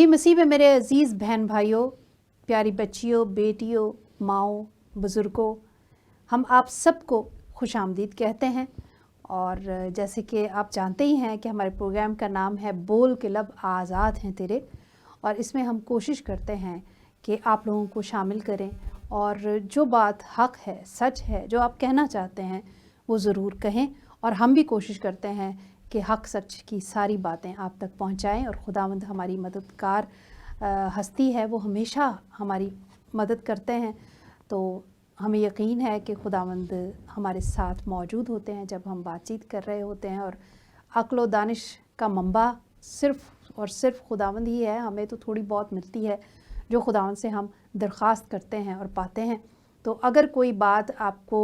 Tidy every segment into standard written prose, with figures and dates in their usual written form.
جی مسیح میں میرے عزیز بہن بھائیوں، پیاری بچیوں، بیٹیوں، ماؤں، بزرگوں، ہم آپ سب کو خوش آمدید کہتے ہیں۔ اور جیسے کہ آپ جانتے ہی ہیں کہ ہمارے پروگرام کا نام ہے بول کے لب آزاد ہیں تیرے، اور اس میں ہم کوشش کرتے ہیں کہ آپ لوگوں کو شامل کریں اور جو بات حق ہے، سچ ہے، جو آپ کہنا چاہتے ہیں وہ ضرور کہیں، اور ہم بھی کوشش کرتے ہیں کہ حق سچ کی ساری باتیں آپ تک پہنچائیں، اور خداوند ہماری مددگار ہستی ہے، وہ ہمیشہ ہماری مدد کرتے ہیں۔ تو ہمیں یقین ہے کہ خداوند ہمارے ساتھ موجود ہوتے ہیں جب ہم بات چیت کر رہے ہوتے ہیں، اور عقل و دانش کا منبع صرف اور صرف خداوند ہی ہے۔ ہمیں تو تھوڑی بہت ملتی ہے جو خداوند سے ہم درخواست کرتے ہیں اور پاتے ہیں۔ تو اگر کوئی بات آپ کو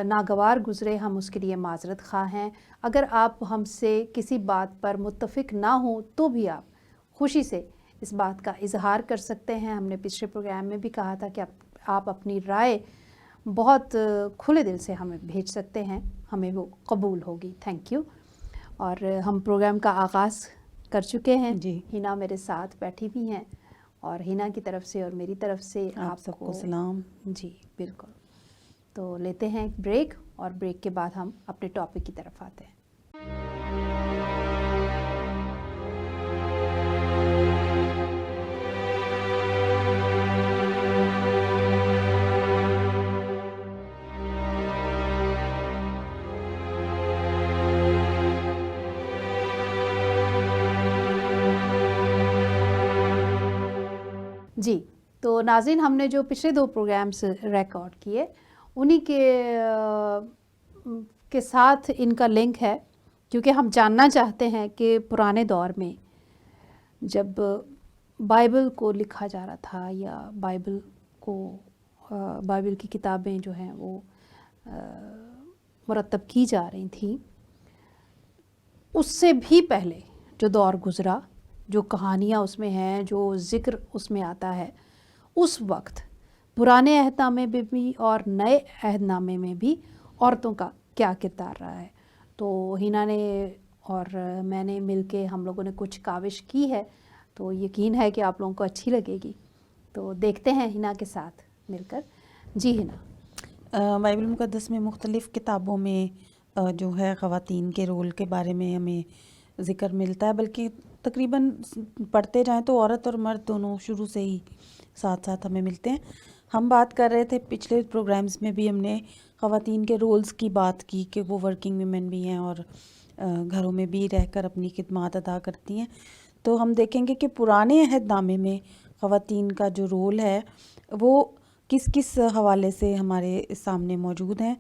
ناگوار گزرے، ہم اس کے لیے معذرت خواہ ہیں۔ اگر آپ ہم سے کسی بات پر متفق نہ ہوں تو بھی آپ خوشی سے اس بات کا اظہار کر سکتے ہیں۔ ہم نے پچھلے پروگرام میں بھی کہا تھا کہ آپ اپنی رائے بہت کھلے دل سے ہمیں بھیج سکتے ہیں، ہمیں وہ قبول ہوگی۔ Thank you. اور ہم پروگرام کا آغاز کر چکے ہیں۔ جی، ہینا میرے ساتھ بیٹھی بھی ہیں، اور ہینا کی طرف سے اور میری طرف سے آپ سب کو سلام۔ جی بالکل۔ تو لیتے ہیں ایک بریک، اور بریک کے بعد ہم اپنے ٹاپک کی طرف آتے ہیں۔ جی تو ناظرین، ہم نے جو پچھلے 2 پروگرامز ریکارڈ کیے انہی کے ساتھ ان کا لنک ہے، کیونکہ ہم جاننا چاہتے ہیں کہ پرانے دور میں جب بائبل کو لکھا جا رہا تھا، یا بائبل کی کتابیں جو ہیں وہ مرتب کی جا رہی تھیں، اس سے بھی پہلے جو دور گزرا، جو کہانیاں اس میں ہیں، جو ذکر اس میں آتا ہے، اس وقت پرانے عہد نامے میں بھی اور نئے عہد نامے میں بھی عورتوں کا کیا کردار رہا ہے۔ تو ہینا نے اور میں نے مل کے ہم لوگوں نے کچھ کاوش کی ہے، تو یقین ہے کہ آپ لوگوں کو اچھی لگے گی۔ تو دیکھتے ہیں ہینا کے ساتھ مل کر۔ جی ہینا۔ بائبل مقدس میں مختلف کتابوں میں جو ہے خواتین کے رول کے بارے میں ہمیں ذکر ملتا ہے، بلکہ تقریباً پڑھتے جائیں تو عورت اور مرد دونوں شروع سے ہی ساتھ ساتھ ہمیں ملتے ہیں۔ ہم بات کر رہے تھے پچھلے پروگرامز میں بھی، ہم نے خواتین کے رولز کی بات کی کہ وہ ورکنگ ویمن بھی ہیں اور گھروں میں بھی رہ کر اپنی خدمات ادا کرتی ہیں۔ تو ہم دیکھیں گے کہ پرانے عہد نامے میں خواتین کا جو رول ہے وہ کس کس حوالے سے ہمارے سامنے موجود ہیں۔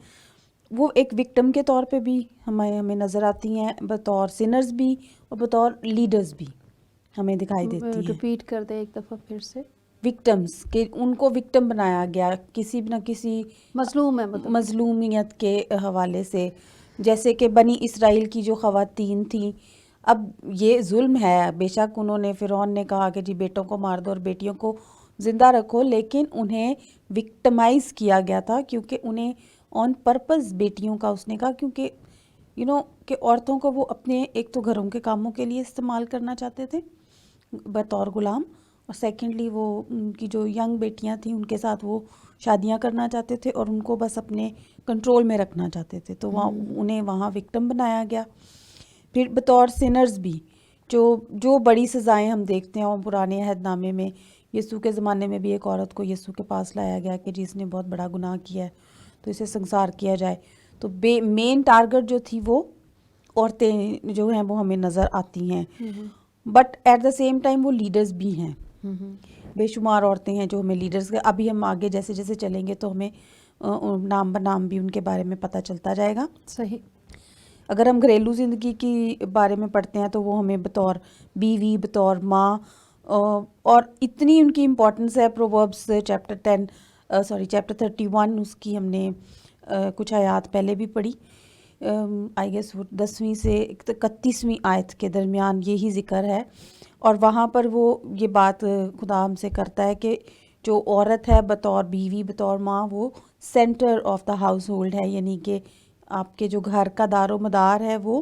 وہ ایک وکٹم کے طور پہ بھی ہمیں نظر آتی ہیں، بطور سنرز بھی اور بطور لیڈرز بھی ہمیں دکھائی دیتی ہیں۔ ریپیٹ کر دیں ایک دفعہ پھر سے۔ وکٹمز، کہ ان کو وکٹم بنایا گیا کسی نہ کسی مظلوم ہے، مظلومیت کے حوالے سے، جیسے کہ بنی اسرائیل کی جو خواتین تھیں۔ اب یہ ظلم ہے، بے شک انہوں نے، فرعون نے کہا کہ جی بیٹوں کو مار دو اور بیٹیوں کو زندہ رکھو، لیکن انہیں وکٹمائز کیا گیا تھا، کیونکہ انہیں آن پرپز بیٹیوں کا اس نے کہا، کیونکہ کہ عورتوں کو وہ اپنے ایک تو گھروں کے کاموں کے لیے استعمال کرنا چاہتے تھے بطور غلام، اور سیکنڈلی وہ ان کی جو ینگ بیٹیاں تھیں ان کے ساتھ وہ شادیاں کرنا چاہتے تھے اور ان کو بس اپنے کنٹرول میں رکھنا چاہتے تھے، تو انہیں وہاں وکٹم بنایا گیا۔ پھر بطور سنرز بھی جو بڑی سزائیں ہم دیکھتے ہیں، اور پرانے عہد نامے میں یسوع کے زمانے میں بھی ایک عورت کو یسوع کے پاس لایا گیا کہ جس نے بہت بڑا گناہ کیا ہے تو اسے سنسار کیا جائے۔ تو مین ٹارگٹ جو تھی وہ عورتیں جو ہیں وہ ہمیں نظر آتی ہیں، but at the same time وہ لیڈرز بھی ہیں۔ بے شمار عورتیں ہیں جو ہمیں لیڈرز، ابھی ہم آگے جیسے جیسے چلیں گے تو ہمیں نام بنام بھی ان کے بارے میں پتہ چلتا جائے گا۔ صحیح۔ اگر ہم گھریلو زندگی کی بارے میں پڑھتے ہیں تو وہ ہمیں بطور بیوی، بطور ماں، اور اتنی ان کی امپورٹنس ہے۔ پرووربس چیپٹر 31 اس کی ہم نے کچھ آیات پہلے بھی پڑھی، آئی گیس 10ویں سے 31ویں آیت کے درمیان یہی ذکر ہے، اور وہاں پر وہ یہ بات خدا ہم سے کرتا ہے کہ جو عورت ہے بطور بیوی، بطور ماں، وہ centre of the house hold ہے، یعنی کہ آپ کے جو گھر کا دار و مدار ہے وہ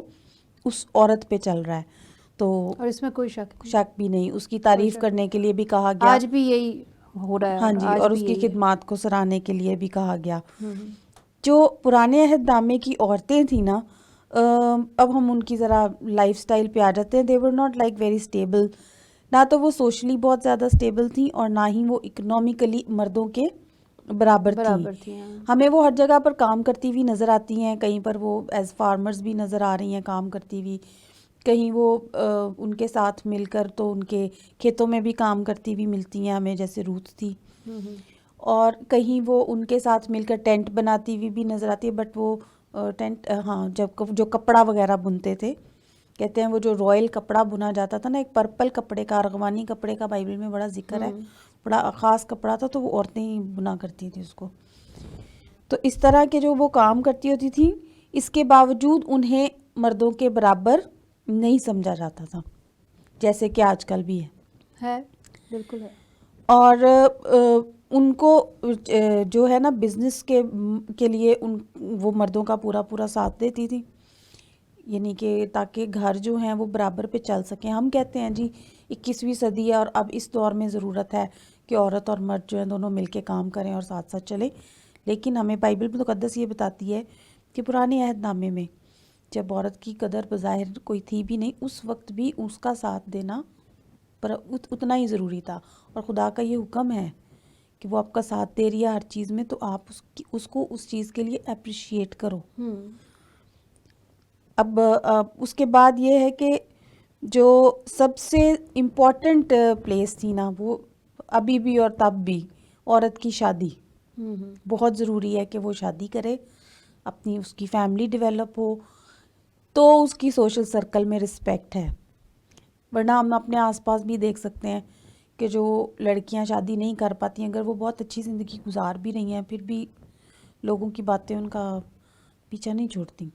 اس عورت پہ چل رہا ہے۔ تو اور اس میں کوئی شک شک بھی نہیں، اس کی تعریف کرنے کے لیے بھی کہا گیا، آج بھی یہی ہو رہا ہے. ہاں جی، آج اور بھی اس کی یہی ہے. خدمات کو سراہنے کے لیے بھی کہا گیا. ہم. جو پرانے عہد نامے کی عورتیں تھیں نا، اب ہم ان کی ذرا لائف سٹائل پہ آ جاتے ہیں. They were not like very stable, نہ تو وہ سوشلی بہت زیادہ اسٹیبل تھیں اور نہ ہی وہ اکنامکلی مردوں کے برابر تھیں. ہمیں وہ ہر جگہ پر کام کرتی ہوئی نظر آتی ہیں، کہیں پر وہ ایز فارمرز بھی نظر آ رہی ہیں کام کرتی ہوئی، کہیں وہ ان کے ساتھ مل کر تو ان کے کھیتوں میں بھی کام کرتی ہوئی ملتی ہیں ہمیں، جیسے روت تھی، اور کہیں وہ ان کے ساتھ مل کر ٹینٹ بناتی ہوئی بھی نظر آتی ہے. بٹ وہ ٹینٹ، ہاں، جب جو کپڑا وغیرہ بنتے تھے، کہتے ہیں وہ جو رائل کپڑا بنا جاتا تھا نا، ایک پرپل کپڑے کا، ارغوانی کپڑے کا بائبل میں بڑا ذکر ہے، بڑا خاص کپڑا تھا، تو وہ عورتیں ہی بنا کرتی تھیں اس کو. تو اس طرح کے جو وہ کام کرتی ہوتی تھیں، اس کے باوجود انہیں مردوں کے برابر نہیں سمجھا جاتا تھا، جیسے کہ آج کل بھی ہے. بالکل ہے. اور ان کو جو ہے نا بزنس کے لیے وہ مردوں کا پورا پورا ساتھ دیتی تھی، یعنی کہ تاکہ گھر جو ہیں وہ برابر پہ چل سکیں. ہم کہتے ہیں جی 21ویں صدی ہے اور اب اس دور میں ضرورت ہے کہ عورت اور مرد جو ہیں دونوں مل کے کام کریں اور ساتھ ساتھ چلیں، لیکن ہمیں بائبل مقدس یہ بتاتی ہے کہ پرانے عہد نامے میں جب عورت کی قدر بظاہر کوئی تھی بھی نہیں، اس وقت بھی اس کا ساتھ دینا پر اتنا ہی ضروری تھا. اور خدا کا یہ حکم ہے کہ وہ آپ کا ساتھ دے رہی ہے ہر چیز میں، تو آپ اس کو اس چیز کے لیے اپریشیٹ کرو. اب اس کے بعد یہ ہے کہ جو سب سے امپورٹنٹ پلیس تھی نا، وہ ابھی بھی اور تب بھی عورت کی شادی. بہت ضروری ہے کہ وہ شادی کرے، اپنی اس کی فیملی ڈیولپ ہو، تو اس کی سوشل سرکل میں رسپیکٹ ہے. ورنہ ہم اپنے آس پاس بھی دیکھ سکتے ہیں کہ جو لڑکیاں شادی نہیں کر پاتی ہیں، اگر وہ بہت اچھی زندگی گزار بھی رہی ہیں، پھر بھی لوگوں کی باتیں ان کا پیچھا نہیں چھوڑتی.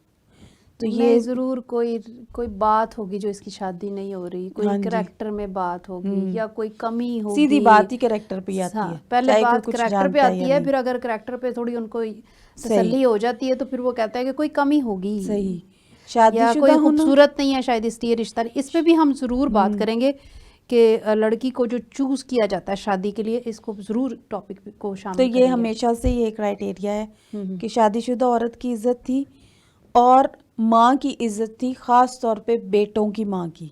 تو یہ ضرور کوئی بات ہوگی جو اس کی شادی نہیں ہو رہی، کوئی کریکٹر میں بات ہوگی یا کوئی کمی ہوگی. سیدھی بات ہی کریکٹر پہ آتی ہے، پہلے بات کریکٹر پہ آتی ہے، پھر اگر کریکٹر پہ تھوڑی ان کو تسلی ہو جاتی ہے تو پھر وہ کہتا ہے کہ کوئی کمی ہوگی، صحیح، شادی یا شدہ کوئی ہونا خوبصورت نہیں ہے شاید اس لیے رشتہ. اس پہ بھی ہم ضرور بات کریں گے کہ لڑکی کو جو چوز کیا جاتا ہے شادی کے لیے، اس کو ضرور ٹاپک کو شامل کریں گے. تو یہ ہمیشہ سے یہ کرائٹیریا ہے کہ شادی شدہ عورت کی عزت تھی اور ماں کی عزت تھی، خاص طور پہ بیٹوں کی ماں کی.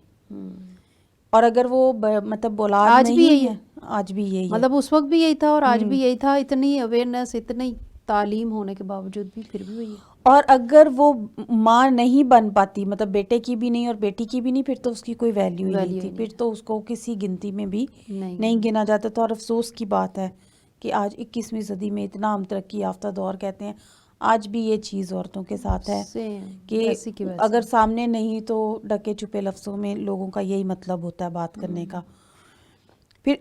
اور اگر وہ مطلب اولاد نہیں ہے، آج بھی یہی ہے، مطلب اس وقت بھی یہی تھا اور آج بھی یہی تھا. اتنی اویئرنیس، اتنی تعلیم ہونے کے باوجود بھی پھر بھی وہی ہے. اور اگر وہ ماں نہیں بن پاتی، مطلب بیٹے کی بھی نہیں اور بیٹی کی بھی نہیں، پھر تو اس کی کوئی ویلیو ہی نہیں تھی، پھر تو اس کو کسی گنتی میں بھی نہیں گنا جاتا تھا. اور افسوس کی بات ہے کہ آج 21ویں صدی میں اتنا ہم ترقی یافتہ دور کہتے ہیں، آج بھی یہ چیز عورتوں کے ساتھ ہے کہ اگر سامنے نہیں تو ڈکے چھپے لفظوں میں لوگوں کا یہی مطلب ہوتا ہے بات کرنے کا. پھر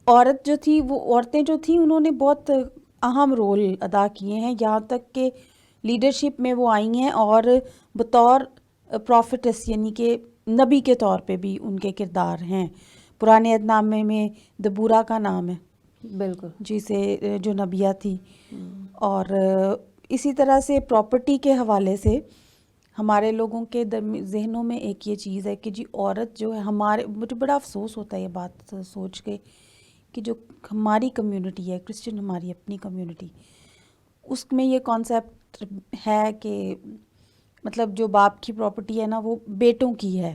عورت جو تھی، وہ عورتیں جو تھیں انہوں نے بہت اہم رول ادا کیے ہیں، یہاں تک کہ لیڈرشپ میں وہ آئی ہیں، اور بطور پروفیٹس یعنی کہ نبی کے طور پہ بھی ان کے کردار ہیں. پرانے عہد نامے میں دبورا کا نام ہے، بالکل، جسے جو نبیہ تھی. اور اسی طرح سے پراپرٹی کے حوالے سے ہمارے لوگوں کے ذہنوں میں ایک یہ چیز ہے کہ جی عورت جو ہے، مجھے بڑا افسوس ہوتا ہے یہ بات سوچ کے کہ جو ہماری کمیونٹی ہے، کرسچن ہماری اپنی کمیونٹی، اس میں یہ کانسیپٹ ہے کہ مطلب جو باپ کی پراپرٹی ہے نا وہ بیٹوں کی ہے،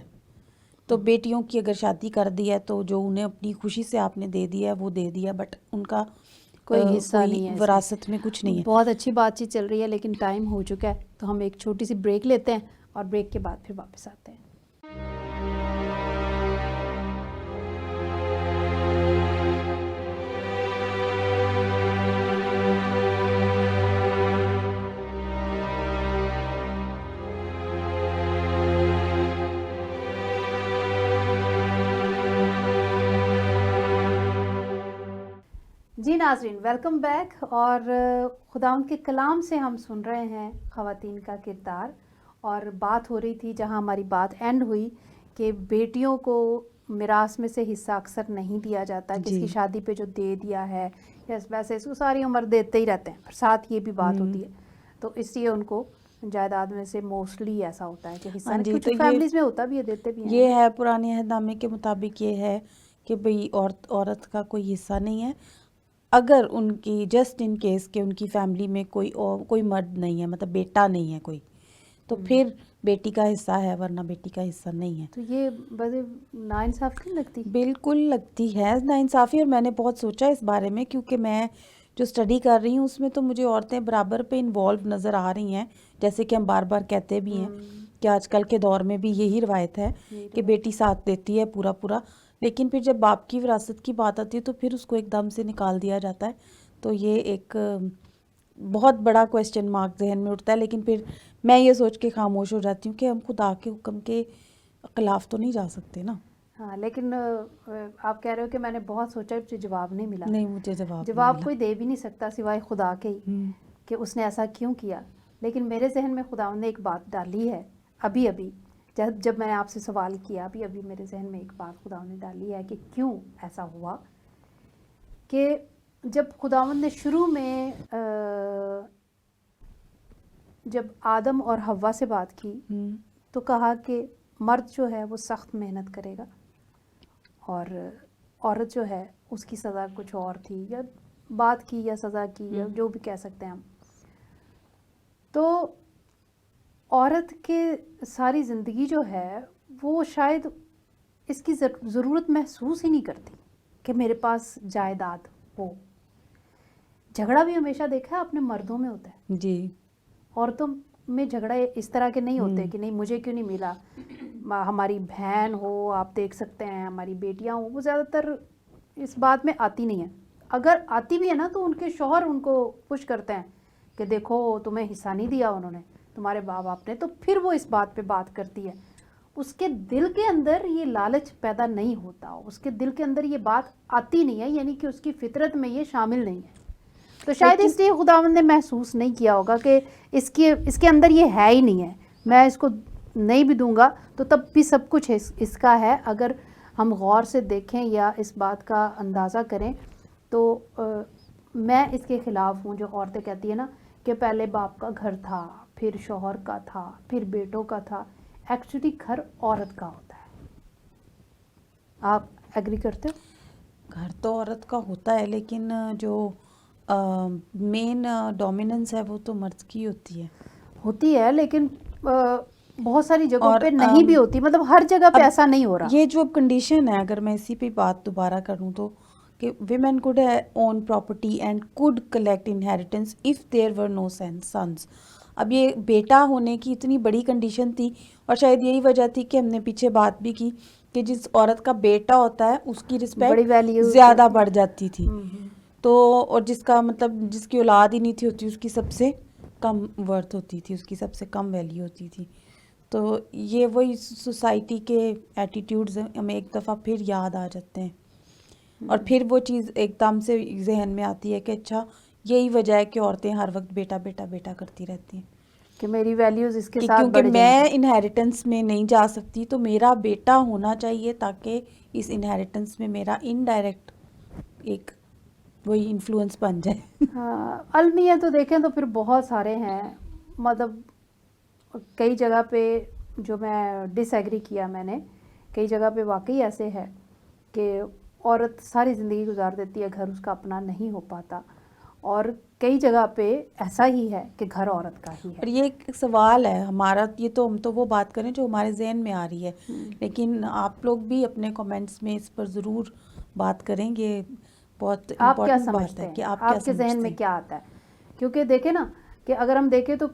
تو بیٹیوں کی اگر شادی کر دی ہے تو جو انہیں اپنی خوشی سے آپ نے دے دیا ہے وہ دے دیا، بٹ ان کا کوئی حصہ نہیں ہے، وراثت میں کچھ نہیں ہے. بہت اچھی بات چیت چل رہی ہے لیکن ٹائم ہو چکا ہے، تو ہم ایک چھوٹی سی بریک لیتے ہیں اور بریک کے بعد پھر واپس آتے ہیں. جی ناظرین، ویلکم بیک. اور خداوند کے کلام سے ہم سن رہے ہیں خواتین کا کردار، اور بات ہو رہی تھی جہاں ہماری بات اینڈ ہوئی کہ بیٹیوں کو میراث میں سے حصہ اکثر نہیں دیا جاتا، کس کی شادی پہ جو دے دیا ہے یا ویسے اس کو ساری عمر دیتے ہی رہتے ہیں، پھر ساتھ یہ بھی بات ہوتی ہے، تو اس لیے ان کو جائیداد میں سے موسٹلی ایسا ہوتا ہے کہ حصہ ہاں نہیں، جی، کچھ تو یہ فیملیز میں ہوتا بھی ہے، دیتے بھی ہیں. یہ ہے پرانے عہد نامے کے مطابق یہ ہے کہ بھئی عورت کا کوئی حصہ نہیں ہے اگر ان کی جسٹ ان کیس کہ ان کی فیملی میں کوئی مرد نہیں ہے، مطلب بیٹا نہیں ہے کوئی، تو پھر بیٹی کا حصہ ہے، ورنہ بیٹی کا حصہ نہیں ہے. تو یہ بڑے ناانصافی نہیں لگتی؟ بالکل لگتی ہے ناانصافی، اور میں نے بہت سوچا اس بارے میں، کیونکہ میں جو اسٹڈی کر رہی ہوں اس میں تو مجھے عورتیں برابر پہ انوالو نظر آ رہی ہیں، جیسے کہ ہم بار بار کہتے بھی ہیں کہ آج کل کے دور میں بھی یہی روایت ہے کہ بیٹی ساتھ دیتی ہے پورا پورا، لیکن پھر جب باپ کی وراثت کی بات آتی ہے تو پھر اس کو ایک دم سے نکال دیا جاتا ہے. تو یہ ایک بہت بڑا کویسچن مارک ذہن میں اٹھتا ہے، لیکن پھر میں یہ سوچ کے خاموش ہو جاتی ہوں کہ ہم خدا کے حکم کے خلاف تو نہیں جا سکتے نا. ہاں، لیکن آپ کہہ رہے ہو کہ میں نے بہت سوچا، مجھے جواب نہیں ملا. نہیں، مجھے جواب نہیں جواب ملا. کوئی دے بھی نہیں سکتا سوائے خدا کے ہی کہ اس نے ایسا کیوں کیا. لیکن میرے ذہن میں خدا نے ایک بات ڈالی ہے ابھی جب میں نے آپ سے سوال کیا، ابھی میرے ذہن میں ایک بات خدا نے ڈالی ہے کہ کیوں ایسا ہوا. کہ جب خداوند نے شروع میں جب آدم اور حوا سے بات کی تو کہا کہ مرد جو ہے وہ سخت محنت کرے گا اور عورت جو ہے اس کی سزا کچھ اور تھی، یا بات کی یا سزا کی یا جو بھی کہہ سکتے ہیں ہم. تو عورت کے ساری زندگی جو ہے وہ شاید اس کی ضرورت محسوس ہی نہیں کرتی کہ میرے پاس جائیداد ہو. جھگڑا بھی ہمیشہ دیکھا ہے آپ نے مردوں میں ہوتا ہے، جی. عورتوں میں جھگڑے اس طرح کے نہیں ہوتے کہ نہیں مجھے کیوں نہیں ملا. ہماری بہن ہو، آپ دیکھ سکتے ہیں ہماری بیٹیاں ہوں، وہ زیادہ تر اس بات میں آتی نہیں ہیں. اگر آتی بھی ہے نا تو ان کے شوہر ان کو پش کرتے ہیں کہ دیکھو تمہیں حصہ نہیں دیا انہوں نے، تمہارے ماں باپ نے، تو پھر وہ اس بات پہ بات کرتی ہے. اس کے دل کے اندر یہ لالچ پیدا نہیں ہوتا، اس کے دل کے اندر یہ بات آتی نہیں ہے، یعنی کہ اس کی فطرت میں یہ شامل نہیں ہے. تو شاید اس لیے خداوند نے محسوس نہیں کیا ہوگا کہ اس کے اندر یہ ہے ہی نہیں ہے، میں اس کو نہیں بھی دوں گا تو تب بھی سب کچھ اس کا ہے. اگر ہم غور سے دیکھیں یا اس بات کا اندازہ کریں تو میں اس کے خلاف ہوں جو عورتیں کہتی ہیں نا کہ پہلے باپ کا گھر تھا، پھر شوہر کا تھا، پھر بیٹوں کا تھا. ایکچولی گھر عورت کا ہوتا ہے. آپ ایگری کرتے ہو؟ گھر تو عورت کا ہوتا ہے، لیکن جو مین ڈومیننس ہے وہ تو مرد کی ہوتی ہے. لیکن بہت ساری جگہوں پہ نہیں بھی ہوتی، مطلب ہر جگہ پہ ایسا نہیں ہو رہا. یہ جو کنڈیشن ہے، اگر میں اسی پہ بات دوبارہ کروں تو کہ women could own property and could collect inheritance of their were no sense. اب یہ بیٹا ہونے کی اتنی بڑی کنڈیشن تھی، اور شاید یہی وجہ تھی کہ ہم نے پیچھے بات بھی کی کہ جس عورت کا بیٹا ہوتا ہے اس کی رسپیکٹ زیادہ بڑھ جاتی تھی. تو اور جس کا مطلب جس کی اولاد ہی نہیں تھی ہوتی، اس کی سب سے کم ورتھ ہوتی تھی، اس کی سب سے کم ویلیو ہوتی تھی. تو یہ وہی سوسائٹی کے ایٹیٹیوڈز ہمیں ایک دفعہ پھر یاد آ جاتے ہیں، اور پھر وہ چیز ایک دم سے ذہن میں آتی ہے کہ اچھا یہی وجہ ہے کہ عورتیں ہر وقت بیٹا بیٹا بیٹا کرتی رہتی ہیں کہ میری ویلیوز اس کے ساتھ کیونکہ بڑھ جائیں. میں انہیریٹنس میں نہیں جا سکتی، تو میرا بیٹا ہونا چاہیے تاکہ اس انہیریٹنس میں میرا انڈائریکٹ ایک وہی انفلوئنس بن جائے. ہاں، المیہ تو دیکھیں تو پھر بہت سارے ہیں، مطلب کئی جگہ پہ جو میں ڈس ایگری کیا میں نے، کئی جگہ پہ واقعی ایسے ہے کہ عورت ساری زندگی گزار دیتی ہے، گھر اس کا اپنا نہیں ہو پاتا، اور کئی جگہ پہ ایسا ہی ہے کہ گھر عورت کا ہی ہے. اور یہ ایک سوال ہے ہمارا، یہ تو ہم تو وہ بات کریں جو ہمارے ذہن میں آ رہی ہے، لیکن آپ لوگ بھی اپنے کمنٹس میں اس پر ضرور بات کریں گے. بہت آپ کیا امپورٹنٹ بات سمجھتے ہے ہیں، کہ آپ آپ کے ذہن میں کیا آتا ہے؟ کیونکہ دیکھیں نا کہ اگر ہم دیکھیں تو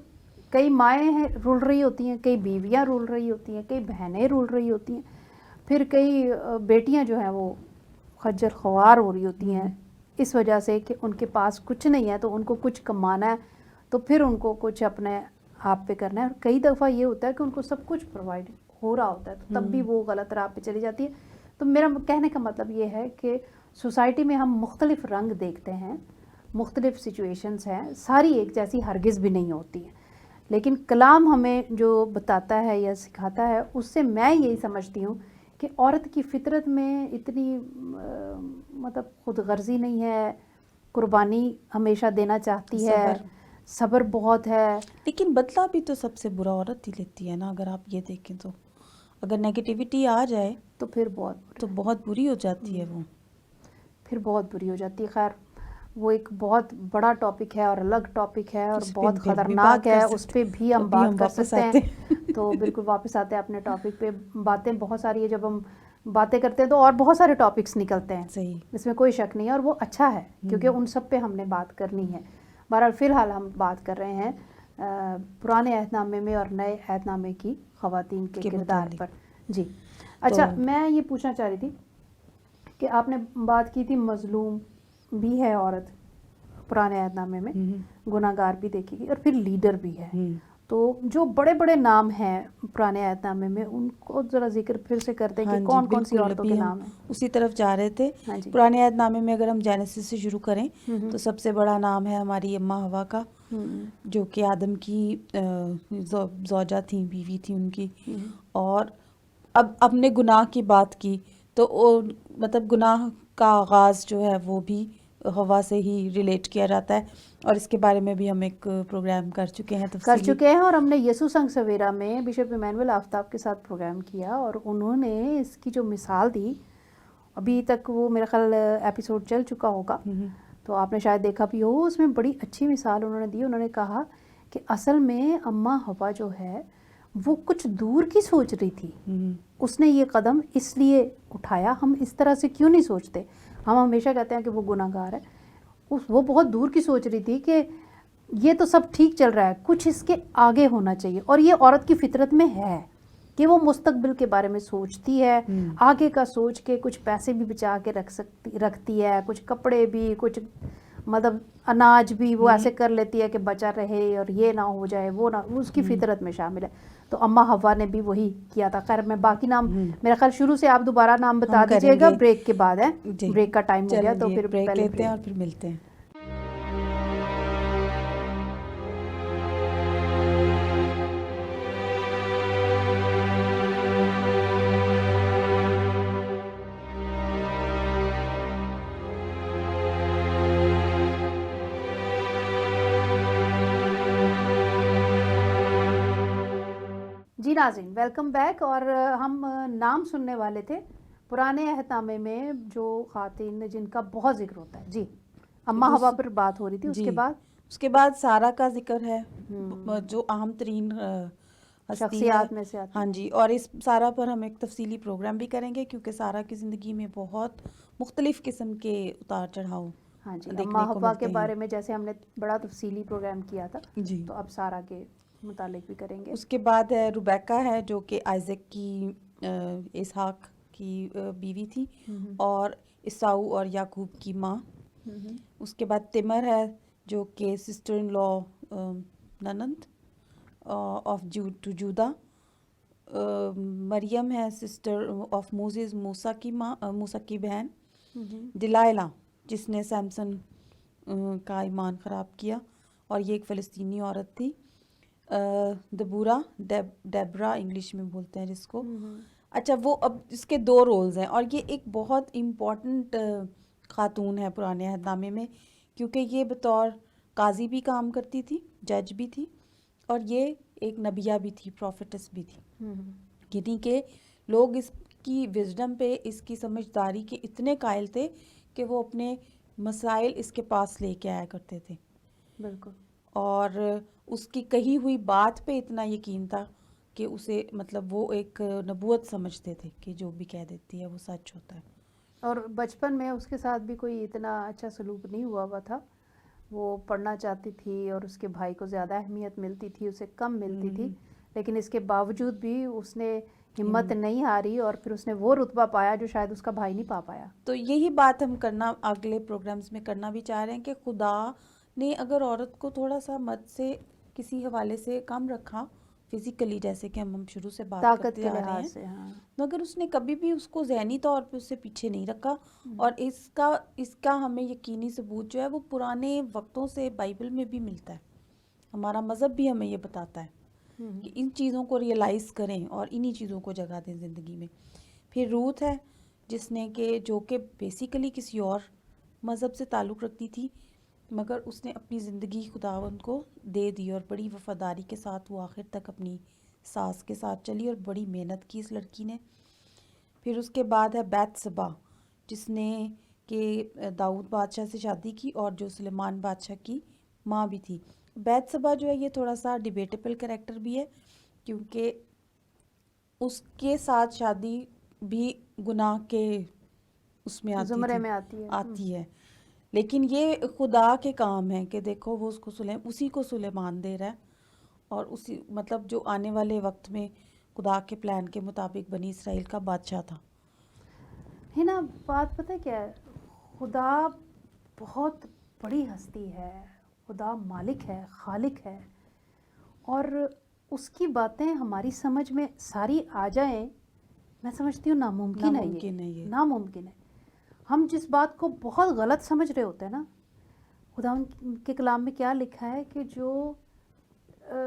کئی مائیں ہیں رول رہی ہوتی ہیں، کئی بیویاں رول رہی ہوتی ہیں، کئی بہنیں رول رہی ہوتی ہیں، پھر کئی بیٹیاں جو ہیں وہ خجل خوار ہو رہی ہوتی ہیں اس وجہ سے کہ ان کے پاس کچھ نہیں ہے، تو ان کو کچھ کمانا ہے، تو پھر ان کو کچھ اپنے آپ پہ کرنا ہے. اور کئی دفعہ یہ ہوتا ہے کہ ان کو سب کچھ پرووائڈ ہو رہا ہوتا ہے، تو تب بھی وہ غلط راہ پہ چلی جاتی ہے. تو میرا کہنے کا مطلب یہ ہے کہ سوسائٹی میں ہم مختلف رنگ دیکھتے ہیں، مختلف سچویشنز ہیں، ساری ایک جیسی ہرگز بھی نہیں ہوتی ہیں. لیکن کلام ہمیں جو بتاتا ہے یا سکھاتا ہے، اس سے میں یہی سمجھتی ہوں کہ عورت کی فطرت میں اتنی مطلب خود غرضی نہیں ہے، قربانی ہمیشہ دینا چاہتی ہے، صبر بہت ہے. لیکن بدلہ بھی تو سب سے برا عورت ہی لیتی ہے نا، اگر آپ یہ دیکھیں تو اگر نیگیٹیوٹی آ جائے تو پھر بہت تو بہت بری ہو جاتی ہے وہ. پھر بہت بری ہو جاتی ہے. خیر وہ ایک بہت بڑا ٹاپک ہے اور الگ ٹاپک ہے اور اس پہ بہت پھر بھی خطرناک بات کر ہے، اس سکتے پہ بھی ہم ابھی بات کر واپس سکتے آتے ہیں. تو بالکل واپس آتے ہیں اپنے ٹاپک پہ. باتیں بہت ساری ہے، جب ہم باتیں کرتے ہیں تو اور بہت سارے ٹاپکس نکلتے ہیں، صحیح. اس میں کوئی شک نہیں ہے، اور وہ اچھا ہے کیونکہ ان سب پہ ہم نے بات کرنی ہے. بہرحال فی الحال ہم بات کر رہے ہیں پرانے عہد نامے میں اور نئے عہد نامے کی خواتین کے کردار متعلق. پر. جی اچھا، میں یہ پوچھنا چاہ رہی تھی کہ آپ نے بات کی تھی مظلوم بھی ہے عورت پرانے عہد نامے میں، گناہ گار بھی دیکھی گئی، اور پھر لیڈر بھی ہے. تو جو بڑے بڑے نام ہیں پرانے عہد نامے میں ان کو ذرا ذکر پھر سے کر دیں کہ ہاں جی کون کون سی بالکل، عورتوں ابھی کے ہم نام ہیں. اسی طرف جا رہے تھے. ہاں جی. پرانے عہد نامے میں اگر ہم جینیسس سے شروع کریں تو سب سے بڑا نام ہے ہماری اماں حوا کا، جو کہ آدم کی زوجہ تھیں، بیوی تھی ان کی. اور اب اپنے گناہ کی بات کی تو مطلب گناہ کا آغاز جو ہے وہ بھی ہوا سے ہی ریلیٹ کیا جاتا ہے، اور اس کے بارے میں بھی ہم ایک پروگرام کر چکے ہیں تفصیلی. اور ہم نے یسوع سنگ سویرا میں بشپ ایمینول آفتاب کے ساتھ پروگرام کیا، اور انہوں نے اس کی جو مثال دی، ابھی تک وہ میرا خیال ایپیسوڈ چل چکا ہوگا تو آپ نے شاید دیکھا بھی ہو. اس میں بڑی اچھی مثال انہوں نے دی. انہوں نے کہا کہ اصل میں اماں حوا جو ہے وہ کچھ دور کی سوچ رہی تھی. اس نے یہ قدم اس لیے اٹھایا. ہم اس طرح سے کیوں نہیں سوچتے؟ ہم ہمیشہ کہتے ہیں کہ وہ گناہ گار ہے. وہ بہت دور کی سوچ رہی تھی کہ یہ تو سب ٹھیک چل رہا ہے، کچھ اس کے آگے ہونا چاہیے. اور یہ عورت کی فطرت میں ہے کہ وہ مستقبل کے بارے میں سوچتی ہے، آگے کا سوچ کے کچھ پیسے بھی بچا کے رکھتی ہے، کچھ کپڑے بھی، کچھ مطلب اناج بھی وہ ایسے کر لیتی ہے کہ بچا رہے اور یہ نہ ہو جائے، وہ نہ، اس کی فطرت میں شامل ہے. تو اماں حوا نے بھی وہی کیا تھا. خیر میں باقی نام میرا خیال شروع سے آپ دوبارہ نام بتا دیجئے گا، بریک کے بعد ہے. بریک کا ٹائم ہو گیا تو پھر بریک پہلے لیتے ہیں اور پھر ملتے ہیں. جی ناظرین، ویلکم بیک. اور ہم نام سننے والے تھے پرانے عہد نامے میں جو خواتین جن کا بہت ذکر ہوتا ہے. جی اماں حوا پر بات ہو رہی تھی. اس کے بعد اس کے بعد سارہ کا ذکر ہے جو اہم ترین ہستی ہے شخصیات میں سے آتی. ہاں جی، اور اس سارہ پر ہم ایک تفصیلی پروگرام بھی کریں گے کیونکہ سارہ کی زندگی میں بہت مختلف قسم کے اتار چڑھاؤ ہاں جی، دیکھنے اماں کو حوا ملتے کے ہیں. بارے میں جیسے ہم نے بڑا تفصیلی پروگرام کیا تھا جی. تو اب سارہ کے متعلق بھی کریں گے. اس کے بعد ہے ربیکہ ہے جو کہ آئزک کی اسحاق کی بیوی تھی اور عیساؤ اور یعقوب کی ماں. اس کے بعد تمر ہے جو کہ سسٹر ان لا ننند آف جودا. مریم ہے سسٹر آف موسیز، موسیٰ کی ماں، موسیٰ کی بہن. دلائلہ جس نے سیمسن کا ایمان خراب کیا اور یہ ایک فلسطینی عورت تھی. دبورہ، ڈیبرا انگلش میں بولتے ہیں جس کو. اچھا، وہ اب اس کے 2 رولز ہیں اور یہ ایک بہت امپورٹنٹ خاتون ہے پرانے عہد نامے میں کیونکہ یہ بطور قاضی بھی کام کرتی تھی، جج بھی تھی، اور یہ ایک نبیہ بھی تھی، پروفیٹس بھی تھی. یعنی کہ لوگ اس کی وزڈم پہ، اس کی سمجھداری کے اتنے قائل تھے کہ وہ اپنے مسائل اس کے پاس لے کے آیا کرتے تھے. بالکل. اور اس کی کہی ہوئی بات پہ اتنا یقین تھا کہ اسے مطلب وہ ایک نبوت سمجھتے تھے کہ جو بھی کہہ دیتی ہے وہ سچ ہوتا ہے. اور بچپن میں اس کے ساتھ بھی کوئی اتنا اچھا سلوک نہیں ہوا تھا. وہ پڑھنا چاہتی تھی اور اس کے بھائی کو زیادہ اہمیت ملتی تھی، اسے کم ملتی تھی، لیکن اس کے باوجود بھی اس نے ہمت نہیں ہاری اور پھر اس نے وہ رتبہ پایا جو شاید اس کا بھائی نہیں پا پایا. تو یہی بات ہم کرنا اگلے پروگرامز میں کرنا بھی چاہ رہے ہیں کہ خدا نے اگر عورت کو تھوڑا سا مرد سے کسی حوالے سے کم رکھا فزیکلی، جیسے کہ ہم شروع سے بات طاقت کرتے کے آ رہے لحاظ ہیں، سے. ہاں. مگر اس نے کبھی بھی اس کو ذہنی طور پہ اس سے پیچھے نہیں رکھا. اور اس کا ہمیں یقینی ثبوت جو ہے وہ پرانے وقتوں سے بائبل میں بھی ملتا ہے. ہمارا مذہب بھی ہمیں یہ بتاتا ہے کہ ان چیزوں کو ریئلائز کریں اور انہی چیزوں کو جگہ دیں زندگی میں. پھر روت ہے جس نے کہ جو کہ بیسیکلی کسی اور مذہب سے تعلق رکھتی تھی مگر اس نے اپنی زندگی خداوند کو دے دی اور بڑی وفاداری کے ساتھ وہ آخر تک اپنی ساس کے ساتھ چلی اور بڑی محنت کی اس لڑکی نے. پھر اس کے بعد ہے بیت سبا جس نے کہ داؤد بادشاہ سے شادی کی اور جو سلیمان بادشاہ کی ماں بھی تھی. بیت سبا جو ہے یہ تھوڑا سا ڈیبیٹیبل کریکٹر بھی ہے کیونکہ اس کے ساتھ شادی بھی گناہ کے اس میں آتی زمرے تھی میں آتی ہے. لیکن یہ خدا کے کام ہے کہ دیکھو وہ اس کو اسی کو سلیمان دے رہا ہے اور اسی مطلب جو آنے والے وقت میں خدا کے پلان کے مطابق بنی اسرائیل کا بادشاہ تھا. ہے نا. بات پتہ کیا ہے، خدا بہت بڑی ہستی ہے، خدا مالک ہے، خالق ہے، اور اس کی باتیں ہماری سمجھ میں ساری آ جائیں میں سمجھتی ہوں ناممکن ہے. یہ ناممکن ہے. ہم جس بات کو بہت غلط سمجھ رہے ہوتے ہیں نا، خدا کے کلام میں کیا لکھا ہے کہ جو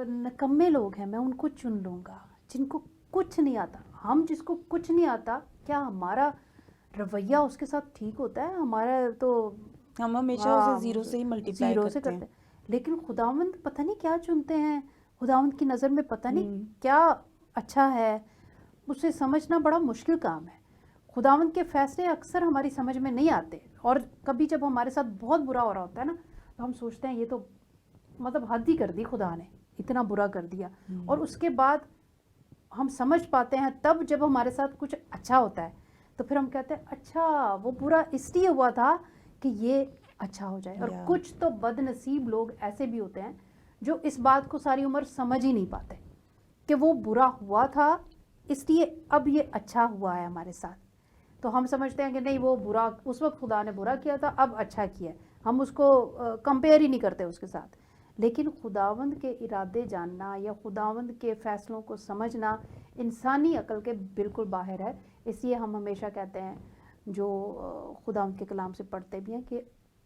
نکمے لوگ ہیں میں ان کو چن لوں گا جن کو کچھ نہیں آتا. ہم جس کو کچھ نہیں آتا، کیا ہمارا رویہ اس کے ساتھ ٹھیک ہوتا ہے؟ ہمارا تو ہم ہمیشہ اسے زیرو سے ہی ملٹیپلائی زیرو سے کرتے ہیں. لیکن خداوند پتہ نہیں کیا چنتے ہیں، خداوند کی نظر میں پتہ نہیں کیا اچھا ہے. اسے سمجھنا بڑا مشکل کام ہے. خداوند کے فیصلے اکثر ہماری سمجھ میں نہیں آتے، اور کبھی جب ہمارے ساتھ بہت برا ہو رہا ہوتا ہے نا تو ہم سوچتے ہیں یہ تو مطلب حد ہی کر دی خدا نے، اتنا برا کر دیا. اور اس کے بعد ہم سمجھ پاتے ہیں تب جب ہمارے ساتھ کچھ اچھا ہوتا ہے تو پھر ہم کہتے ہیں اچھا وہ برا اس لیے ہوا تھا کہ یہ اچھا ہو جائے. اور کچھ تو بد نصیب لوگ ایسے بھی ہوتے ہیں جو اس بات کو ساری عمر سمجھ ہی نہیں پاتے کہ وہ برا ہوا تھا اس لیے اب یہ اچھا ہوا ہے ہمارے ساتھ. تو ہم سمجھتے ہیں کہ نہیں وہ برا اس وقت خدا نے برا کیا تھا، اب اچھا کیا ہے. ہم اس کو کمپیئر ہی نہیں کرتے اس کے ساتھ. لیکن خداوند کے ارادے جاننا یا خداوند کے فیصلوں کو سمجھنا انسانی عقل کے بالکل باہر ہے. اس لیے ہم ہمیشہ کہتے ہیں جو خداوند کے کلام سے پڑھتے بھی ہیں کہ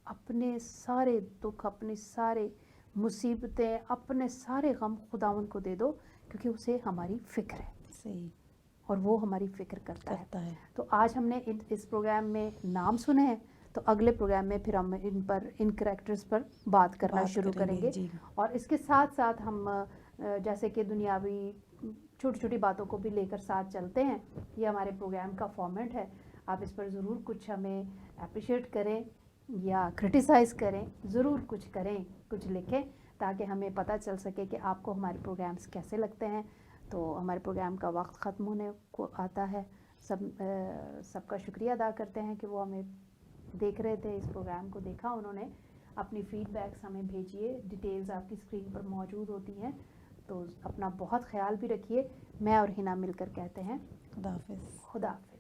اپنے سارے دکھ، اپنے سارے مصیبتیں، اپنے سارے غم خداوند کو دے دو کیونکہ اسے ہماری فکر ہے. صحیح. اور وہ ہماری فکر کرتا ہے. تو آج ہم نے اس پروگرام میں نام سنے ہیں، تو اگلے پروگرام میں پھر ہم ان کریکٹرز پر بات کرنا شروع کریں گے. اور اس کے ساتھ ساتھ ہم جیسے کہ دنیاوی چھوٹی چھوٹی باتوں کو بھی لے کر ساتھ چلتے ہیں. یہ ہمارے پروگرام کا فارمیٹ ہے. آپ اس پر ضرور کچھ ہمیں اپریشیٹ کریں یا کرٹیسائز کریں، ضرور کچھ کریں، کچھ لکھیں تاکہ ہمیں پتہ چل سکے کہ آپ کو ہمارے پروگرامز کیسے لگتے ہیں. تو ہمارے پروگرام کا وقت ختم ہونے کو آتا ہے. سب کا شکریہ ادا کرتے ہیں کہ وہ ہمیں دیکھ رہے تھے، اس پروگرام کو دیکھا انہوں نے. اپنی فیڈ بیکس ہمیں بھیجیے، ڈیٹیلز آپ کی اسکرین پر موجود ہوتی ہیں. تو اپنا بہت خیال بھی رکھیے. میں اور ہنا مل کر کہتے ہیں خدا حافظ. خدا حافظ.